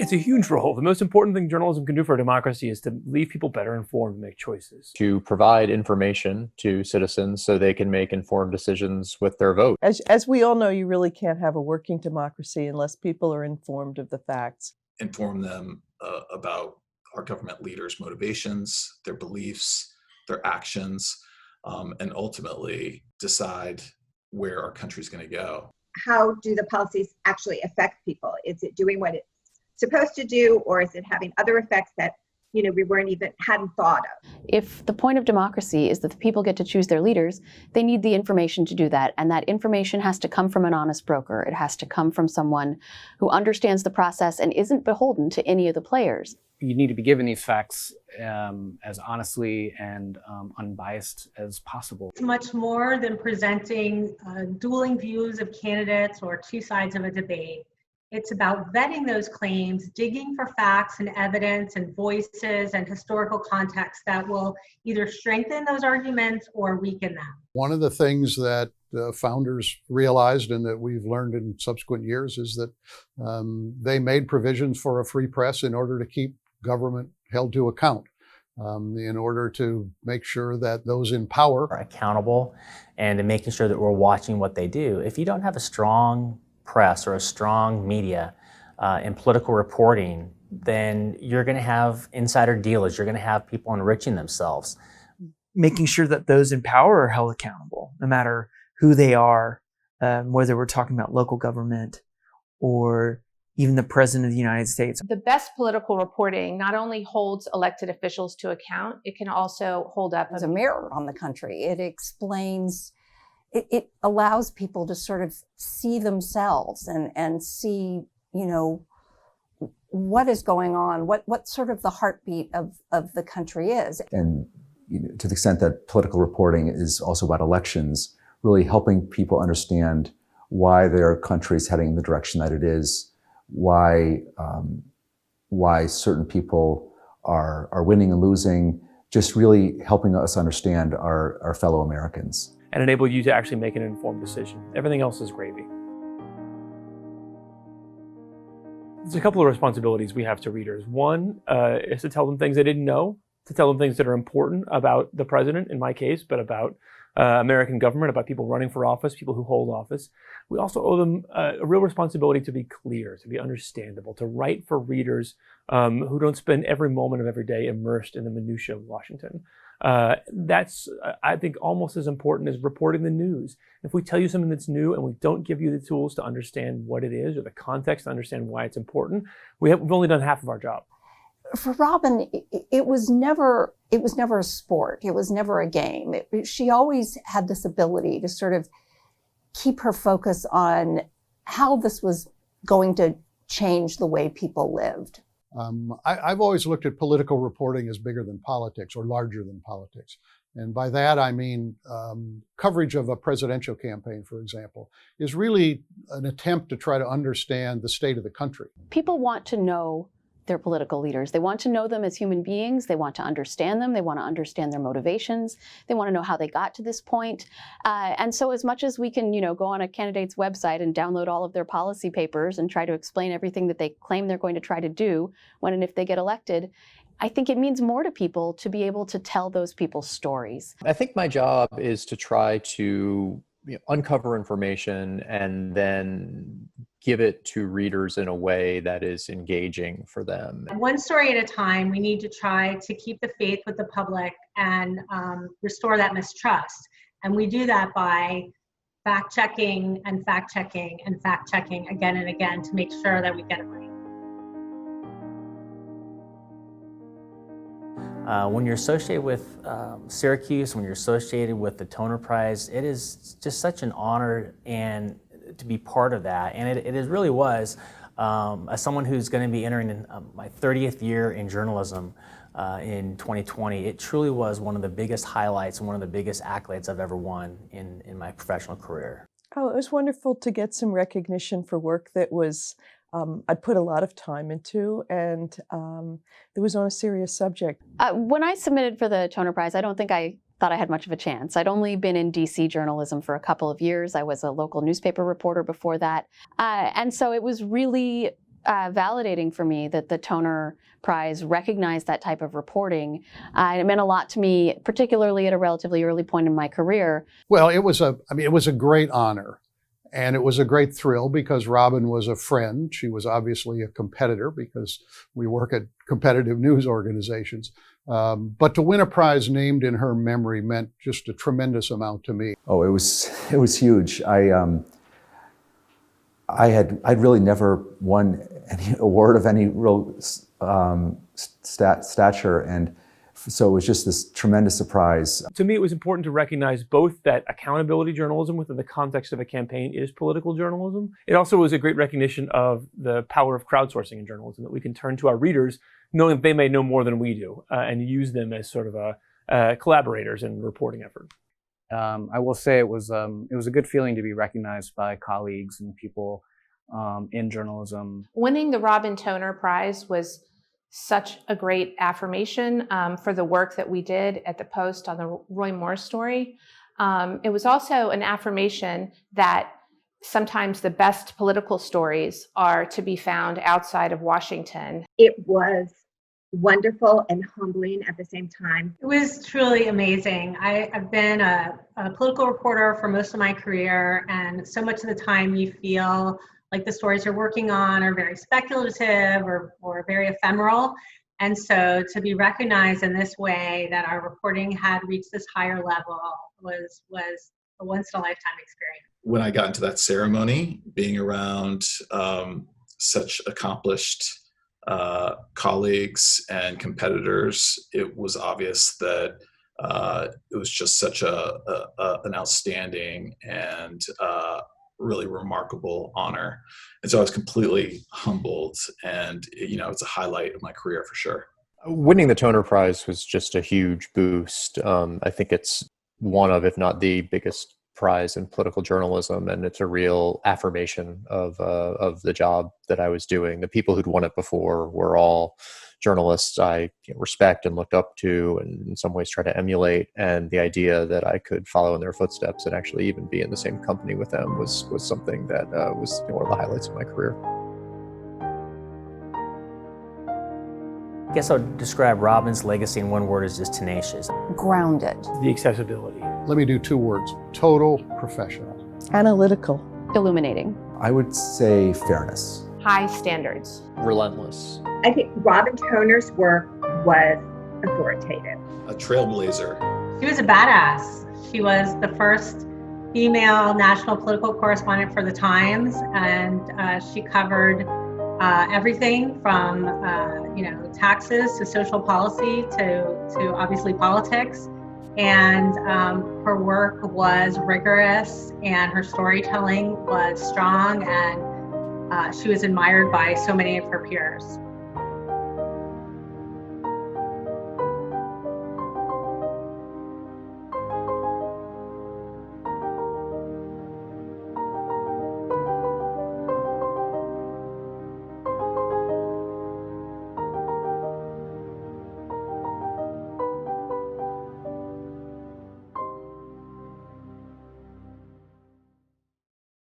It's a huge role. The most important thing journalism can do for a democracy is to leave people better informed and make choices. To provide information to citizens so they can make informed decisions with their vote. As we all know, you really can't have a working democracy unless people are informed of the facts. Inform them about our government leaders' motivations, their beliefs, their actions, and ultimately decide where our country's going to go. How do the policies actually affect people? Is it doing what it's supposed to do, or is it having other effects that we hadn't thought of? If the point of democracy is that the people get to choose their leaders, they need the information to do that. And that information has to come from an honest broker. It has to come from someone who understands the process and isn't beholden to any of the players. You need to be given these facts as honestly and unbiased as possible. It's much more than presenting dueling views of candidates or two sides of a debate. It's about vetting those claims, digging for facts and evidence and voices and historical context that will either strengthen those arguments or weaken them. One of the things that the founders realized and that we've learned in subsequent years is that they made provisions for a free press in order to keep government held to account, in order to make sure that those in power are accountable and in making sure that we're watching what they do. If you don't have a strong press or a strong media in political reporting, then you're going to have insider dealers. You're going to have people enriching themselves. Making sure that those in power are held accountable, no matter who they are, whether we're talking about local government or even the President of the United States. The best political reporting not only holds elected officials to account, it can also hold up as a mirror on the country. It explains, it allows people to sort of see themselves and see, what is going on, what sort of the heartbeat of the country is. And to the extent that political reporting is also about elections, really helping people understand why their country is heading in the direction that it is, why certain people are winning and losing, just really helping us understand our fellow Americans. And enable you to actually make an informed decision. Everything else is gravy. There's a couple of responsibilities we have to readers. One is to tell them things they didn't know, to tell them things that are important about the president, in my case, but about American government, about people running for office, people who hold office. We also owe them a real responsibility to be clear, to be understandable, to write for readers who don't spend every moment of every day immersed in the minutiae of Washington. That's, I think, almost as important as reporting the news. If we tell you something that's new and we don't give you the tools to understand what it is or the context to understand why it's important, we've only done half of our job. For Robin, it was never a sport. It was never a game. She always had this ability to sort of keep her focus on how this was going to change the way people lived. I've always looked at political reporting as bigger than politics or larger than politics. And by that, I mean coverage of a presidential campaign, for example, is really an attempt to try to understand the state of the country. People want to know their political leaders. They want to know them as human beings. They want to understand them. They want to understand their motivations. They want to know how they got to this point. And so as much as we can, go on a candidate's website and download all of their policy papers and try to explain everything that they claim they're going to try to do when and if they get elected, I think it means more to people to be able to tell those people's stories. I think my job is to try to uncover information and then give it to readers in a way that is engaging for them. One story at a time, we need to try to keep the faith with the public and restore that mistrust. And we do that by fact-checking and fact-checking and fact-checking again and again to make sure that we get it right. When you're associated with Syracuse, when you're associated with the Toner Prize, it is just such an honor and to be part of that. And it really was, as someone who's going to be entering in my 30th year in journalism in 2020, it truly was one of the biggest highlights and one of the biggest accolades I've ever won in my professional career. Oh, it was wonderful to get some recognition for work that was I'd put a lot of time into, and it was on a serious subject. When I submitted for the Toner Prize, I don't think I thought I had much of a chance. I'd only been in DC journalism for a couple of years. I was a local newspaper reporter before that. And so it was really validating for me that the Toner Prize recognized that type of reporting. And it meant a lot to me, particularly at a relatively early point in my career. Well, it was a great honor. And it was a great thrill because Robin was a friend. She was obviously a competitor because we work at competitive news organizations. But to win a prize named in her memory meant just a tremendous amount to me. Oh, it was huge. I'd really never won any award of any real stature, and so it was just this tremendous surprise. To me, it was important to recognize both that accountability journalism within the context of a campaign is political journalism. It also was a great recognition of the power of crowdsourcing in journalism, that we can turn to our readers knowing that they may know more than we do and use them as sort of collaborators in the reporting effort. I will say it was a good feeling to be recognized by colleagues and people in journalism. Winning the Robin Toner Prize was such a great affirmation for the work that we did at the Post on the Roy Moore story. It was also an affirmation that sometimes the best political stories are to be found outside of Washington. It was wonderful and humbling at the same time. It was truly amazing. I've been a political reporter for most of my career, and so much of the time you feel like the stories you're working on are very speculative or very ephemeral. And so to be recognized in this way, that our reporting had reached this higher level, was a once-in-a-lifetime experience. When I got into that ceremony, being around such accomplished colleagues and competitors, it was obvious that it was just such an outstanding and really remarkable honor. And so I was completely humbled, and it's a highlight of my career for sure. Winning the Toner Prize was just a huge boost. I think it's one of, if not the biggest prize in political journalism, and it's a real affirmation of the job that I was doing. The people who'd won it before were all journalists I respect and looked up to, and in some ways try to emulate. And the idea that I could follow in their footsteps and actually even be in the same company with them was something that was one of the highlights of my career. I guess I would describe Robin's legacy in one word as just tenacious. Grounded. The accessibility. Let me do two words: total professional. Analytical. Illuminating. I would say fairness. High standards. Relentless. I think Robin Toner's work was authoritative. A trailblazer. She was a badass. She was the first female national political correspondent for the Times, and she covered everything from taxes to social policy to obviously politics. And her work was rigorous, and her storytelling was strong, and she was admired by so many of her peers.